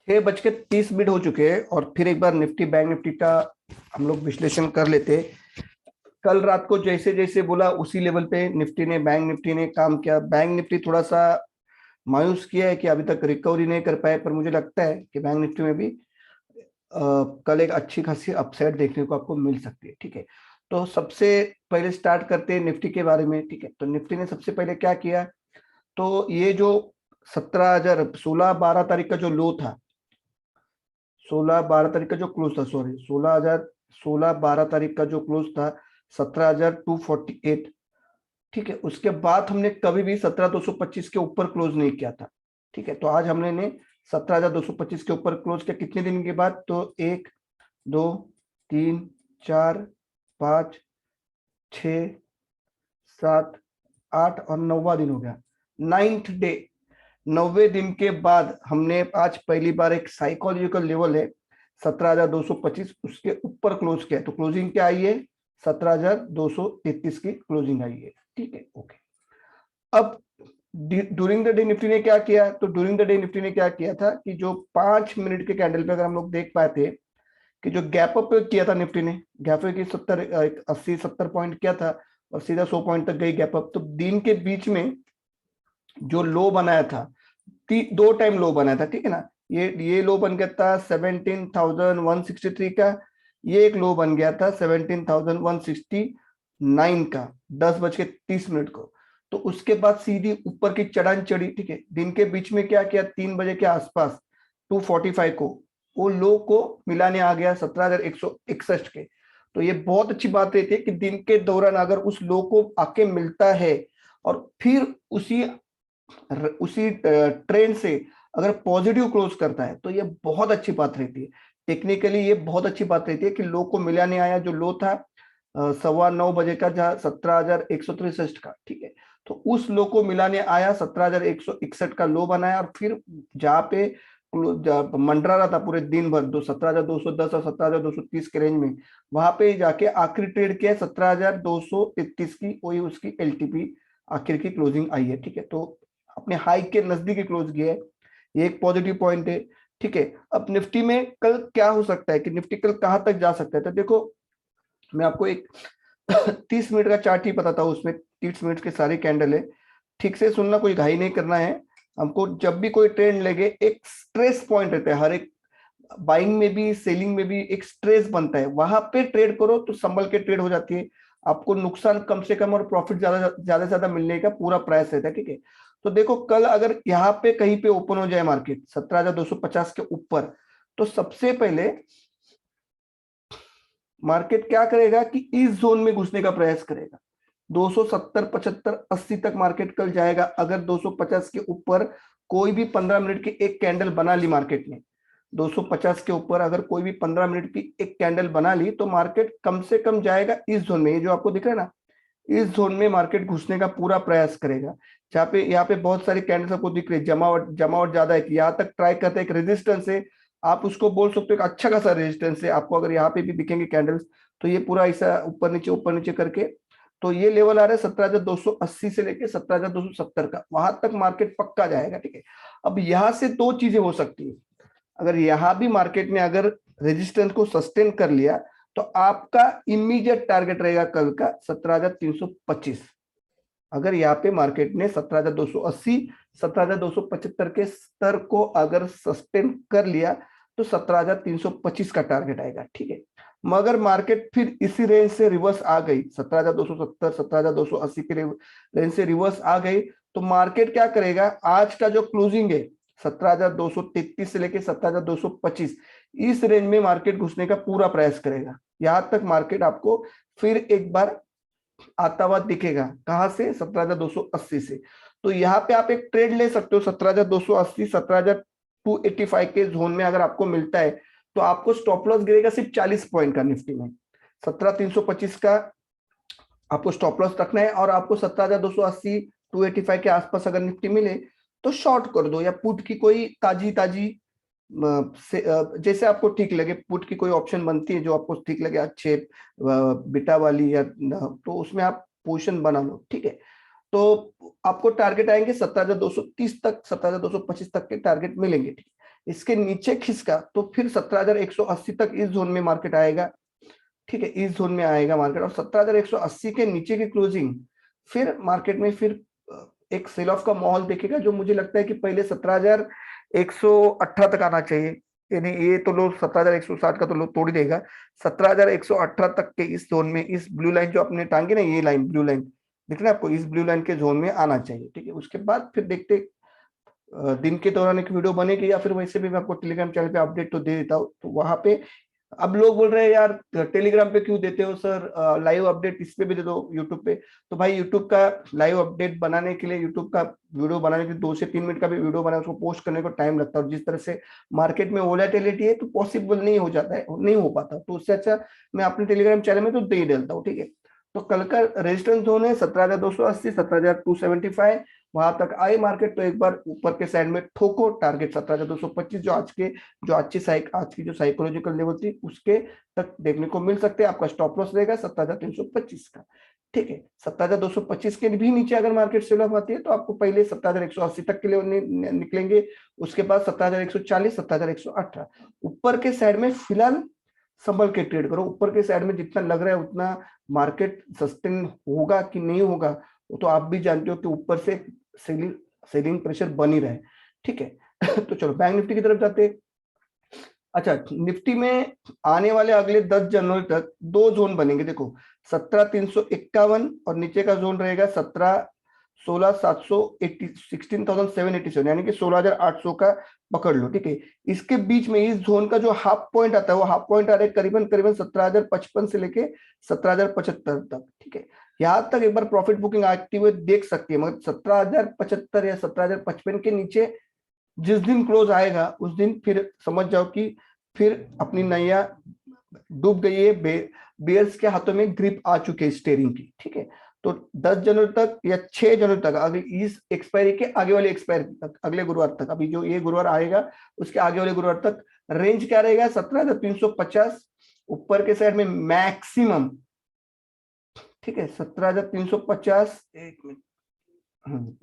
6:30 हो चुके हैं और फिर एक बार निफ्टी बैंक निफ्टी का हम लोग विश्लेषण कर लेते हैं। कल रात को जैसे जैसे बोला उसी लेवल पे निफ्टी ने बैंक निफ्टी ने काम किया। बैंक निफ्टी थोड़ा सा मायूस किया है कि अभी तक रिकवरी नहीं कर पाए, पर मुझे लगता है कि बैंक निफ्टी में भी कल एक अच्छी खासी अपसाइड देखने को आपको मिल सकती है। ठीक है, तो सबसे पहले स्टार्ट करते हैं निफ्टी के बारे में। ठीक है, तो निफ्टी ने सबसे पहले क्या किया, तो ये जो 17,000 16-12 तारीख का जो लो था, 16-12 तारीख का जो क्लोज था, सॉरी 16,12 तारीख का जो क्लोज था 17,248। ठीक है, उसके बाद हमने कभी भी 17,225 के ऊपर क्लोज नहीं किया था। ठीक है, तो आज हमने ने 17,225 के ऊपर क्लोज किया कितने दिन के बाद, तो 1 2 3 4 5 6 7 8 और 9वां दिन हो गया, 9th डे। 90 दिन के बाद हमने आज पहली बार एक साइकोलॉजिकल लेवल है 17,225 उसके ऊपर क्लोज किया। तो क्लोजिंग क्या आई है, 17,233 की क्लोजिंग आई है। ठीक है, ओके। अब ड्यूरिंग द डे निफ्टी ने क्या किया, तो ड्यूरिंग द डे निफ्टी ने क्या किया था कि जो 5 मिनट के कैंडल पे अगर हम लोग देख पाए थे कि जो गैप अप किया था निफ्टी ने, गैप अप की 80-70 पॉइंट किया था और सीधा 100 पॉइंट तक गई गैप अप। तो दिन के बीच में जो लो बनाया था, 2 टाइम लो बनाया था। ठीक है ना, ये लो बन गया था 17,163 का, ये एक लो बन गया था 17,169 का 10:30 को। तो उसके बाद सीधी ऊपर की चढ़ान चढ़ी। ठीक है, दिन के बीच में क्या किया, 3 बजे के आसपास 245 को वो लो को मिलाने आ गया 17,161 के। तो ये बहुत अच्छी बात रहती है कि दिन के दौरान अगर उस लो को आके मिलता है और फिर उसी ट्रेंड से अगर पॉजिटिव क्लोज करता है तो ये बहुत अच्छी बात रहती है। टेक्निकली ये बहुत अच्छी बात रहती है कि लो को मिलाने आया, जो लो था 9:15 का, जहां 17,163 का। ठीक है, तो उस लो को मिलाने आया, 17,161 का लो बनाया और फिर जहां पे मंडरा रहा था पूरे दिन भर 17,210 और 17,230 के रेंज में, वहां पे जाके आखिरी ट्रेड किया 17,233 की, वही उसकी एलटीपी आखिर की क्लोजिंग आई है। ठीक है, तो अपने हाई के नजदीक क्लोज किया है, ये एक पॉजिटिव पॉइंट है। ठीक है, अब निफ्टी में कल क्या हो सकता है कि निफ्टी कल कहां तक जा सकता है, तो देखो मैं आपको एक 30 मिनट का चार्ट ही बताता हूँ, उसमें 30 मिनट के सारे कैंडल है। ठीक से सुनना, कोई घाई नहीं करना है हमको। जब भी कोई ट्रेंड लगे एक स्ट्रेस पॉइंट रहता है, हर एक बाइंग में भी सेलिंग में भी एक स्ट्रेस बनता है, वहां पे ट्रेड करो तो संभल के ट्रेड हो जाती है, आपको नुकसान कम से कम और प्रॉफिट ज्यादा ज्यादा से ज्यादा मिलने का पूरा प्रयास रहता है। ठीक है, तो देखो कल अगर यहाँ पे कहीं पे ओपन हो जाए मार्केट 17,250 के ऊपर, तो सबसे पहले मार्केट क्या करेगा कि इस जोन में घुसने का प्रयास करेगा। 270 75 80 तक मार्केट कल जाएगा अगर 250 के ऊपर कोई भी 15 मिनट की एक कैंडल बना ली मार्केट ने। 250 के ऊपर अगर कोई भी 15 मिनट की एक कैंडल बना ली तो मार्केट कम से कम जाएगा इस जोन में, ये जो आपको दिख रहा है ना, इस जोन में मार्केट घुसने का पूरा प्रयास करेगा। जहाँ पे यहाँ पे बहुत सारी कैंडल्स आपको दिख रही है, जमावट जमावट ज्यादा है कि यहाँ तक ट्राई करते हैं, एक रेजिस्टेंस है, आप उसको बोल सकते हो एक अच्छा खासा रेजिस्टेंस है आपको। अगर यहाँ पे भी दिखेंगे कैंडल्स तो ये पूरा ऐसा ऊपर नीचे करके, तो ये लेवल आ रहा है 17,280 से लेके 17,270 का, वहां तक मार्केट पक्का जाएगा। ठीक है, अब यहाँ से दो चीजें हो सकती है, अगर यहाँ भी मार्केट ने अगर रेजिस्टेंस को सस्टेन कर लिया तो आपका इमीडिएट टारगेट रहेगा कल का 17,325। अगर यहाँ पे मार्केट ने 17,280 17,275 के स्तर को अगर सस्टेन कर लिया तो 17,325 का टारगेट आएगा। ठीक है, मगर मार्केट फिर इसी रेंज से रिवर्स आ गई, 17,270 17,280 के रेंज से रिवर्स आ गई, तो मार्केट क्या करेगा, आज का जो क्लोजिंग है 17,233 से लेके 17,225, इस रेंज में मार्केट घुसने का पूरा प्रयास करेगा। यहां तक मार्केट आपको फिर एक बार आता हुआ दिखेगा, कहां से, 17,280 से। तो यहाँ पे आप एक ट्रेड ले सकते हो 17,280 17,285 के जोन में अगर आपको मिलता है तो आपको स्टॉप लॉस गिरेगा सिर्फ 40 पॉइंट का निफ्टी में। 17,325 का आपको स्टॉप लॉस रखना है और आपको 17,280 285 के आसपास अगर निफ्टी मिले तो शॉर्ट कर दो, या पुट की कोई ताजी ताजी जैसे आपको ठीक लगे, पुट की कोई ऑप्शन बनती है जो आपको ठीक लगे अच्छे बिटा वाली, या तो उसमें आप पोजीशन बना लो। ठीक है, तो आपको टारगेट आएंगे 17,230 तक, 17,225 तक के टारगेट मिलेंगे। ठीक, इसके नीचे खिसका तो फिर 17,180 तक इस जोन में मार्केट आएगा। ठीक है, इस जोन में आएगा मार्केट, और 17,180 के नीचे की क्लोजिंग फिर मार्केट में फिर एक सेल ऑफ का माहौल देखेगा, जो मुझे लगता है कि पहले 17,118 तक आना चाहिए। यानी ये तो लोग 17,160 का तो लोग तोड़ ही देगा। 17,118 तक के इस जोन में, इस ब्लू लाइन जो आपने टांगी ना, ये लाइन ब्लू लाइन दिख रहा है आपको, इस ब्लू लाइन के जोन में आना चाहिए। ठीक है, उसके बाद फिर देखते दिन के दौरान एक वीडियो बनेगी, या फिर वैसे भी मैं आपको टेलीग्राम चैनल पे अपडेट तो दे देता हूँ। तो वहां पे अब लोग बोल रहे हैं यार टेलीग्राम पे क्यों देते हो सर, लाइव अपडेट इस पे भी दे दो यूट्यूब पे। तो भाई यूट्यूब का लाइव अपडेट बनाने के लिए, यूट्यूब का वीडियो बनाने के लिए 2 से 3 मिनट का भी वीडियो बनाए, उसको पोस्ट करने को टाइम लगता है, और जिस तरह से मार्केट में वोलेटिलिटी है तो पॉसिबल नहीं हो जाता है, नहीं हो पाता। तो उससे अच्छा मैं अपने टेलीग्राम चैनल में तो दे ही डालता हूँ। ठीक है, तो कल का रेजिस्टेंस जोन है 17,280, 17,275, वहां तक आई मार्केट तो एक बार ऊपर के साइड में ठोको टारगेट 17,225, जो आज की जो साइकोलॉजिकल लेवल थी उसके तक देखने को मिल सकते हैं। आपका स्टॉप लॉस रहेगा 17,325 का। ठीक है, 17,225 के भी नीचे अगर मार्केट सेल ऑफ आती है तो आपको पहले 17,180 तक के लिए निकलेंगे, उसके बाद 17,140, 17,118। ऊपर के साइड में फिलहाल संभल के ट्रेड करो। ऊपर के साइड में जितना लग रहा है उतना मार्केट सस्टेन होगा कि नहीं होगा, वो तो आप भी जानते हो कि ऊपर से सेलिंग सेलिंग प्रेशर बन ही रहा है। ठीक है तो चलो बैंक निफ्टी की तरफ जाते हैं। अच्छा, निफ्टी में आने वाले अगले 10 जनवरी तक दो जोन बनेंगे, देखो 17,351 और नीचे का जोन रहेगा 16,787, यानी कि 16,800 का पकड़ लो। ठीक है, इसके बीच में इस जोन का जो हाफ पॉइंट आता है, वो हाफ पॉइंट आ रहा है करीबन करीबन 17,055 से लेके 17,075 तक। ठीक है, यहां तक एक बार प्रॉफिट बुकिंग आती हुई देख सकती है, मगर 17,075 या 17,055 के नीचे जिस दिन क्लोज आएगा उस दिन फिर समझ जाओ कि फिर अपनी नैया डूब गई है, बेयर्स के हाथों में ग्रिप आ चुके हैं स्टेयरिंग की। ठीक है, तो 10 जनवरी तक या 6 जनवरी तक, अगले इस एक्सपायरी के आगे वाले एक्सपायरी तक, अगले गुरुवार तक, अभी जो ये गुरुवार आएगा उसके आगे वाले गुरुवार तक रेंज क्या रहेगा 17,350 ऊपर के साइड में मैक्सिमम। ठीक है, 17,350, एक मिनट,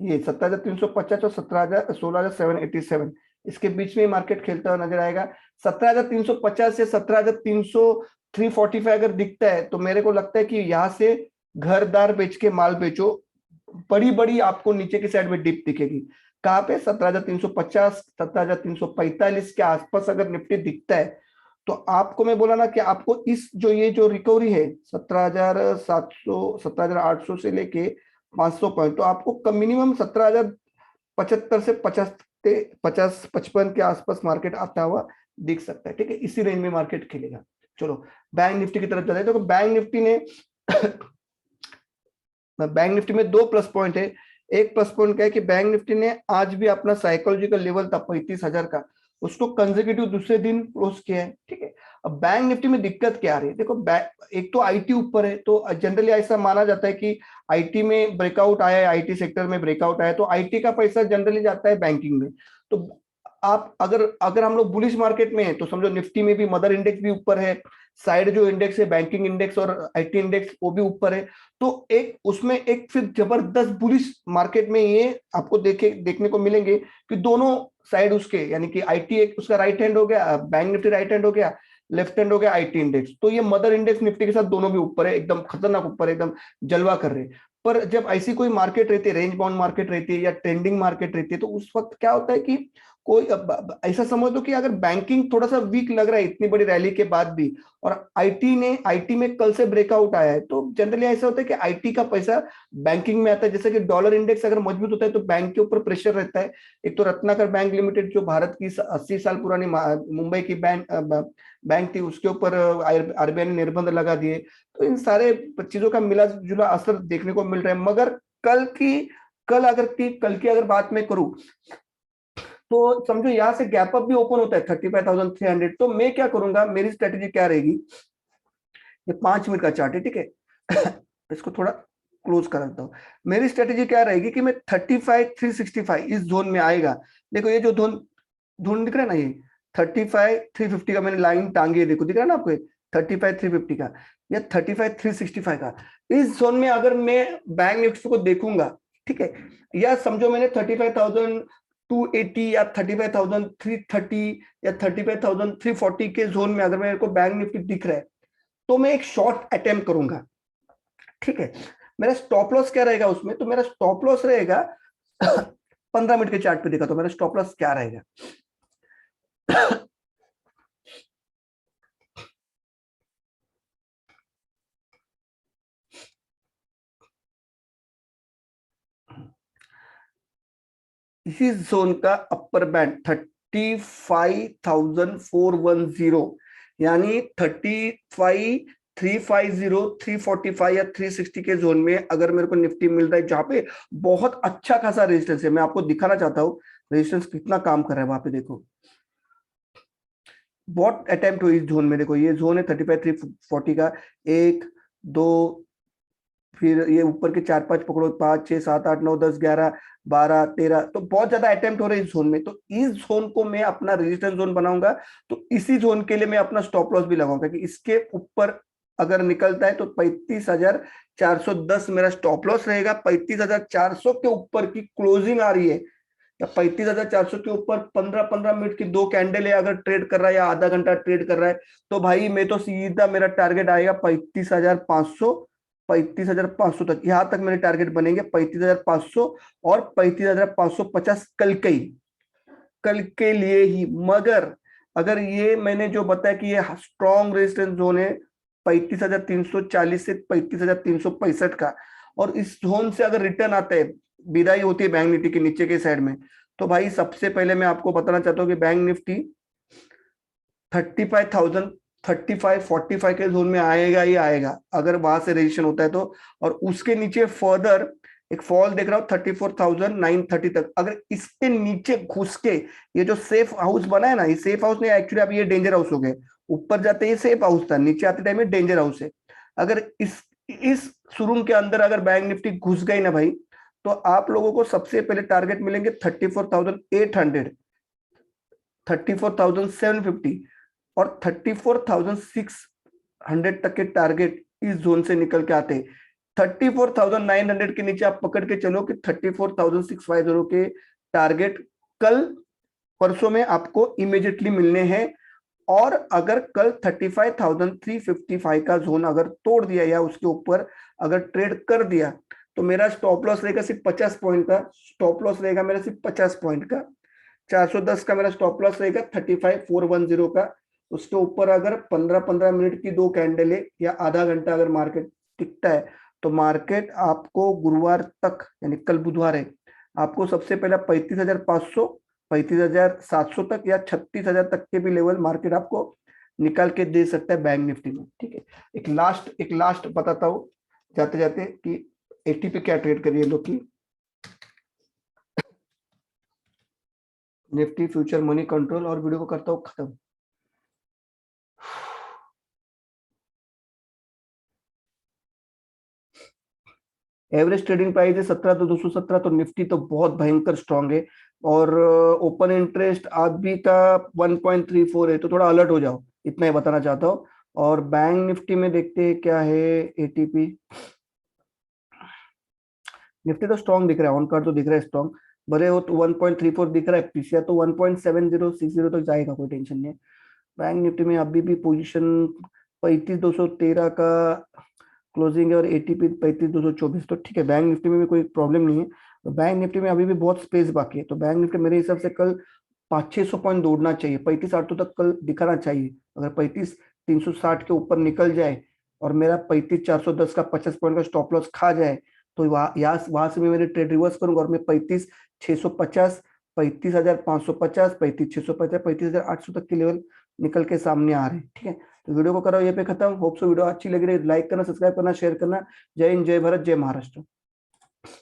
ये 17,350 और 16,787, इसके बीच में मार्केट खेलता हुआ नजर आएगा। 17,350 से 345 अगर दिखता है तो मेरे को लगता है कि यहाँ से घरदार बेच के माल बेचो, बड़ी बड़ी आपको नीचे की साइड में डिप दिखेगी। कहाँ पे 17,350, 17,345 के आसपास अगर निफ्टी दिखता है तो आपको मैं बोला ना कि आपको इस जो ये जो रिकवरी है 17,700, 17,800 से लेके 500 पॉइंट, तो आपको मिनिमम 17,075 से 50-55 के आसपास मार्केट आता हुआ दिख सकता है। ठीक है, इसी रेंज में मार्केट खेलेगा। चलो बैंक निफ्टी की तरफ जाते हैं। तो बैंक निफ्टी ने बैंक निफ्टी में दो प्लस पॉइंट है। एक प्लस पॉइंट क्या है कि बैंक निफ्टी ने आज भी अपना साइकोलॉजिकल लेवल था 35,000 का, उसको कंसेक्यूटिव दूसरे दिन क्लोज किया है। ठीक है, अब बैंक निफ्टी में दिक्कत क्या आ रही है, देखो एक तो आईटी ऊपर है, तो जनरली ऐसा माना जाता है कि आईटी में ब्रेकआउट आया है, आईटी सेक्टर में ब्रेकआउट आया, तो आईटी का पैसा जनरली जाता है बैंकिंग में। तो आप अगर अगर हम लोग बुलिश मार्केट में है तो समझो निफ्टी में भी मदर इंडेक्स भी ऊपर है, साइड जो इंडेक्स है बैंकिंग इंडेक्स और आईटी इंडेक्स वो भी ऊपर है। तो एक उसमें एक फिर जबरदस्त बुलिश मार्केट में ये आपको देखने को मिलेंगे कि दोनों साइड उसके, यानी कि आईटी एक उसका राइट हैंड हो गया, बैंक निफ्टी राइट हैंड हो गया, लेफ्ट हैंड हो गया आईटी इंडेक्स। तो ये मदर इंडेक्स निफ्टी के साथ दोनों भी ऊपर है, एकदम खतरनाक ऊपर है, एकदम जलवा कर रहे हैं। पर जब ऐसी कोई मार्केट रहती है, रेंज बाउंड मार्केट रहती है या ट्रेंडिंग मार्केट रहती है, तो उस वक्त क्या होता है कि कोई ऐसा समझ लो कि अगर बैंकिंग थोड़ा सा वीक लग रहा है इतनी बड़ी रैली के बाद भी, और आईटी में कल से ब्रेकआउट आया है, तो जनरली ऐसा होता है कि आईटी का पैसा बैंकिंग में आता है। जैसे कि डॉलर इंडेक्स अगर मजबूत होता है तो बैंक के ऊपर प्रेशर रहता है। एक तो रत्नाकर बैंक लिमिटेड जो भारत की 80 साल पुरानी मुंबई की बैंक थी, उसके ऊपर आरबीआई ने निर्बंध लगा दिए। तो इन सारे चीजों का मिला जुला असर देखने को मिल रहा है। मगर कल की अगर बात मैं करूं तो समझो यहाँ से गैप अप भी ओपन होता है 35,300। तो मैं क्या करूंगा, मेरी स्ट्रेटेजी क्या रहेगी, ये 5 मिनट का चार्ट है। ठीक है इसको थोड़ा क्लोज कर देता हूँ। मेरी स्ट्रेटेजी क्या रहेगी कि मैं 35,365 इस जोन में आएगा। देखो ये जो जोन जोन दिख रहा है ना, ये 35,350 का मैंने लाइन टांगी है, देखो दिख रहा है ना आपको, 35,350 का या 35,365 का। इस जोन में अगर मैं बैंक निफ्टी को देखूंगा ठीक है, या समझो मैंने 35,280 या 35,330 या 35,340 के जोन में अगर मेरे को बैंक निफ्टी दिख रहा है तो मैं एक शॉर्ट अटेम्प्ट करूंगा। ठीक है, मेरा स्टॉप लॉस क्या रहेगा उसमें, तो मेरा स्टॉप लॉस रहेगा 15 मिनट के चार्ट पे देखा तो मेरा स्टॉप लॉस क्या रहेगा। इसी जोन का अपर बैंड 35,410, यानी 35,350, 345 या 360 के जोन में अगर मेरे को निफ्टी मिल रहा है जहां पे बहुत अच्छा खासा रेजिस्टेंस है। मैं आपको दिखाना चाहता हूं रेजिस्टेंस कितना काम कर रहा है वहां पे। देखो बहुत अटेम्प्ट हुई इस जोन में। देखो ये जोन है 35,340 का, 1 2, फिर ये ऊपर के 4 5 पकड़ो, 5 6 7 8 9 10 11 12 13, तो बहुत ज्यादा अटेम्प्ट हो रहे हैं इस जोन में। तो इस जोन को मैं अपना रेजिस्टेंस जोन बनाऊंगा। तो इसी जोन के लिए मैं अपना स्टॉप लॉस भी लगाऊंगा कि इसके ऊपर अगर निकलता है तो 35,410 मेरा स्टॉप लॉस रहेगा। 35,400 के ऊपर की क्लोजिंग आ रही है या 35,400 के ऊपर 15-15 मिनट की दो कैंडल है अगर ट्रेड कर रहा है या आधा घंटा ट्रेड कर रहा है, तो भाई मैं तो सीधा मेरा टारगेट आएगा 35,500, 35,500 तक। यहां तक मेरे टारगेट बनेंगे 35,500 और 35,550 कल के लिए ही। मगर अगर ये मैंने जो बताया कि ये स्ट्रॉन्ग रेजिस्टेंस जोन है 35,340 से 35,365 का, और इस जोन से अगर रिटर्न आता है, विदाई होती है बैंक निफ्टी के नीचे के साइड में, तो भाई सबसे पहले मैं आपको बताना चाहता हूँ कि बैंक निफ्टी 35,000, 35-45 के जोन में आएगा ही आएगा अगर वहां से रजिस्ट्रेशन होता है तो। और उसके नीचे फर्दर एक फॉल देख रहा हूं 34,930 तक। अगर इसके नीचे घुस के ये जो सेफ हाउस बना है ना, ये सेफ हाउस नहीं एक्चुअली, अब ये डेंजर हाउस हो गए। ऊपर जाते ये सेफ हाउस था, नीचे आते टाइम ये डेंजर हाउस है। अगर इस सुरुंग के अंदर अगर बैंक निफ्टी घुस गई ना भाई, तो आप लोगों को सबसे पहले टारगेट मिलेंगे 34,800, 34,750 और 34,600 तक के टारगेट इस जोन से निकल के आते हैं। 34,900 के नीचे आप पकड़ के चलो कि 34,650 के टारगेट कल परसों में आपको इमीडिएटली मिलने हैं। और अगर कल 35,355 का जोन अगर तोड़ दिया या उसके ऊपर अगर ट्रेड कर दिया, तो मेरा स्टॉप लॉस रहेगा सिर्फ 50 पॉइंट का। स्टॉप लॉस रहेगा मेरा सिर्फ 50 पॉइंट का। 410 का मेरा स्टॉप लॉस रहेगा 35,410 का। उसके ऊपर अगर 15-15 मिनट की दो कैंडल है या आधा घंटा अगर मार्केट टिकता है, तो मार्केट आपको गुरुवार तक यानी कल बुधवार है, आपको सबसे पहला 35,500, 35,700 तक या 36,000 तक के भी लेवल मार्केट आपको निकाल के दे सकता है बैंक निफ्टी में। ठीक है, एक लास्ट बताता हूँ जाते जाते कि एटीपी क्या ट्रेड करिए लोग की। निफ्टी फ्यूचर मनी कंट्रोल, और वीडियो को करता हूँ खत्म। एवरेज ट्रेडिंग प्राइस है 17,217, तो निफ्टी तो बहुत भयंकर स्ट्रांग है। और ओपन इंटरेस्ट अभी का 1.34 है, तो थोड़ा अलर्ट हो जाओ, इतना ही बताना चाहता हूँ। और बैंक निफ्टी में देखते हैं क्या है। एटीपी निफ्टी तो स्ट्रांग दिख रहा है, ऑन कार्ड तो दिख रहा है स्ट्रांग, भले वो तो 1.34 दिख रहा है, पीसीआर तो 1.7060 तक जाएगा, कोई टेंशन नहीं है। बैंक निफ्टी में अभी भी पोजीशन 35,213 का क्लोजिंग है और एटीपी 35,224, तो ठीक है, बैंक निफ्टी में भी कोई प्रॉब्लम नहीं है। तो बैंक निफ्टी में अभी भी बहुत स्पेस बाकी है, तो बैंक निफ्टी मेरे हिसाब से कल 500-600 पॉइंट दौड़ना चाहिए, 35,800 तक कल दिखाना चाहिए। अगर 35,360 के ऊपर निकल जाए और मेरा 35,410 का 50 पॉइंट का स्टॉप लॉस खा जाए, तो वहां से मैं मेरे ट्रेड रिवर्स करूंगा और मैं 35,650, 35,550, 35,650, 35,800 तक के लेवल निकल के सामने आ रहे हैं। ठीक है, तो वीडियो को करो ये पे खत्म। होप सो वीडियो अच्छी लग रही है, लाइक करना, सब्सक्राइब करना, शेयर करना। जय हिंद, जय भारत, जय महाराष्ट्र।